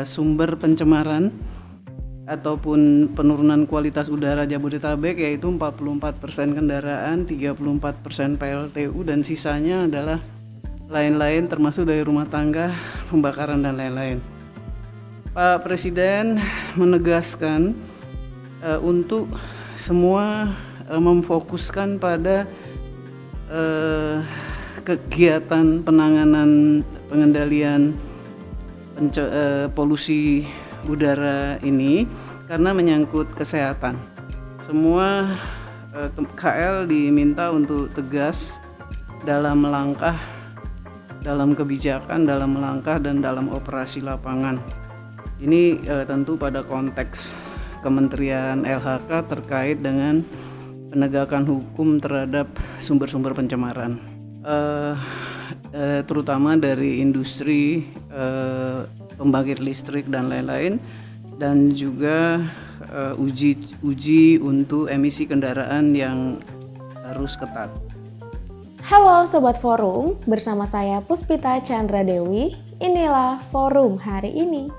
sumber pencemaran ataupun penurunan kualitas udara Jabodetabek, yaitu 44% kendaraan, 34% PLTU, dan sisanya adalah lain-lain termasuk dari rumah tangga, pembakaran dan lain-lain. Pak Presiden menegaskan untuk semua memfokuskan pada kegiatan penanganan pengendalian polusi udara ini karena menyangkut kesehatan. Semua KL diminta untuk tegas dalam langkah, dalam kebijakan, dalam langkah dan dalam operasi lapangan. Ini tentu pada konteks Kementerian LHK terkait dengan penegakan hukum terhadap sumber-sumber pencemaran, terutama dari industri pembangkit listrik dan lain-lain, dan juga uji untuk emisi kendaraan yang harus ketat. Halo Sobat Forum, bersama saya Puspita Chandra Dewi. Inilah Forum hari ini.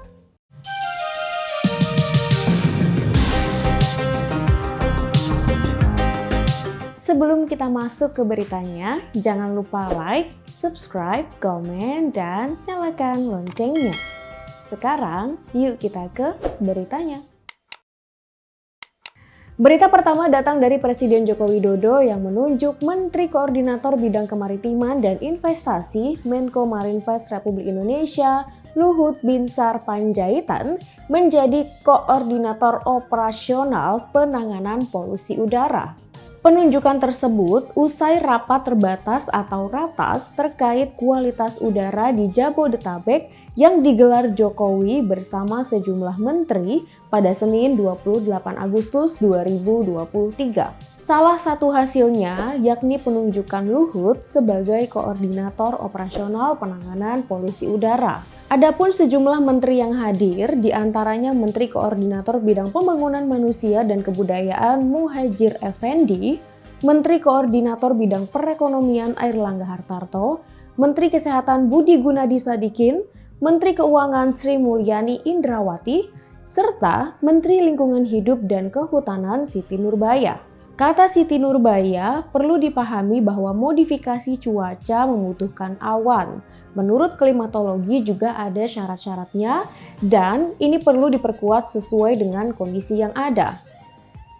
Sebelum kita masuk ke beritanya, jangan lupa like, subscribe, komen, dan nyalakan loncengnya. Sekarang, yuk kita ke beritanya. Berita pertama datang dari Presiden Joko Widodo yang menunjuk Menteri Koordinator Bidang Kemaritiman dan Investasi Menko Marinvest Republik Indonesia, Luhut Binsar Panjaitan, menjadi Koordinator Operasional Penanganan Polusi Udara. Penunjukan tersebut usai rapat terbatas atau ratas terkait kualitas udara di Jabodetabek yang digelar Jokowi bersama sejumlah menteri pada Senin 28 Agustus 2023. Salah satu hasilnya yakni penunjukan Luhut sebagai Koordinator Operasional Penanganan Polusi Udara. Adapun sejumlah menteri yang hadir, diantaranya Menteri Koordinator Bidang Pembangunan Manusia dan Kebudayaan Muhadjir Effendi, Menteri Koordinator Bidang Perekonomian Airlangga Hartarto, Menteri Kesehatan Budi Gunadi Sadikin, Menteri Keuangan Sri Mulyani Indrawati, serta Menteri Lingkungan Hidup dan Kehutanan Siti Nurbaya. Kata Siti Nurbaya, perlu dipahami bahwa modifikasi cuaca membutuhkan awan. Menurut klimatologi juga ada syarat-syaratnya dan ini perlu diperkuat sesuai dengan kondisi yang ada.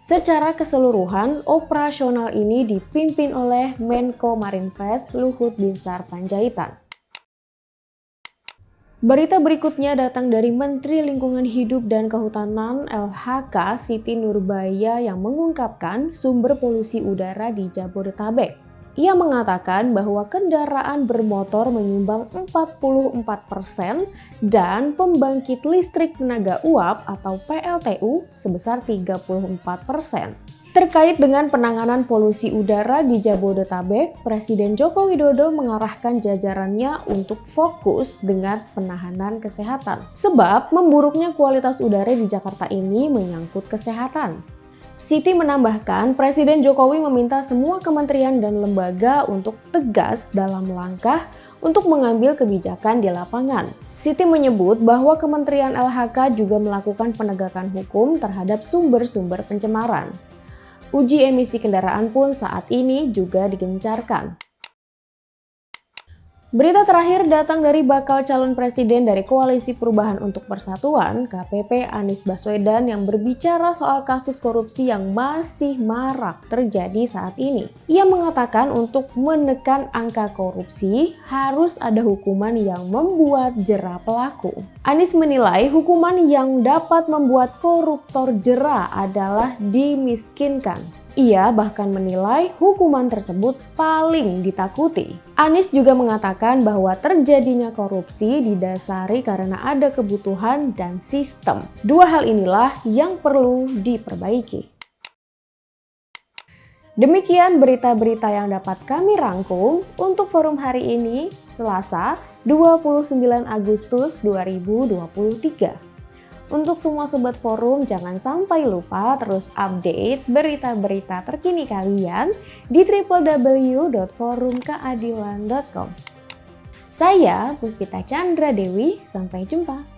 Secara keseluruhan, operasional ini dipimpin oleh Menko Marinvest Luhut Binsar Panjaitan. Berita berikutnya datang dari Menteri Lingkungan Hidup dan Kehutanan LHK Siti Nurbaya yang mengungkapkan sumber polusi udara di Jabodetabek. Ia mengatakan bahwa kendaraan bermotor menyumbang 44% dan pembangkit listrik tenaga uap atau PLTU sebesar 34%. Terkait dengan penanganan polusi udara di Jabodetabek, Presiden Joko Widodo mengarahkan jajarannya untuk fokus dengan penanganan kesehatan. Sebab memburuknya kualitas udara di Jakarta ini menyangkut kesehatan. Siti menambahkan, Presiden Jokowi meminta semua kementerian dan lembaga untuk tegas dalam langkah untuk mengambil kebijakan di lapangan. Siti menyebut bahwa Kementerian LHK juga melakukan penegakan hukum terhadap sumber-sumber pencemaran. Uji emisi kendaraan pun saat ini juga digencarkan. Berita terakhir datang dari bakal calon presiden dari Koalisi Perubahan untuk Persatuan, KPP Anies Baswedan, yang berbicara soal kasus korupsi yang masih marak terjadi saat ini. Ia mengatakan untuk menekan angka korupsi harus ada hukuman yang membuat jera pelaku. Anies menilai hukuman yang dapat membuat koruptor jera adalah dimiskinkan. Ia bahkan menilai hukuman tersebut paling ditakuti. Anies juga mengatakan bahwa terjadinya korupsi didasari karena ada kebutuhan dan sistem. Dua hal inilah yang perlu diperbaiki. Demikian berita-berita yang dapat kami rangkum untuk forum hari ini, Selasa 29 Agustus 2023. Untuk semua Sobat Forum, jangan sampai lupa terus update berita-berita terkini kalian di www.forumkeadilan.com. Saya Puspita Chandra Dewi, sampai jumpa.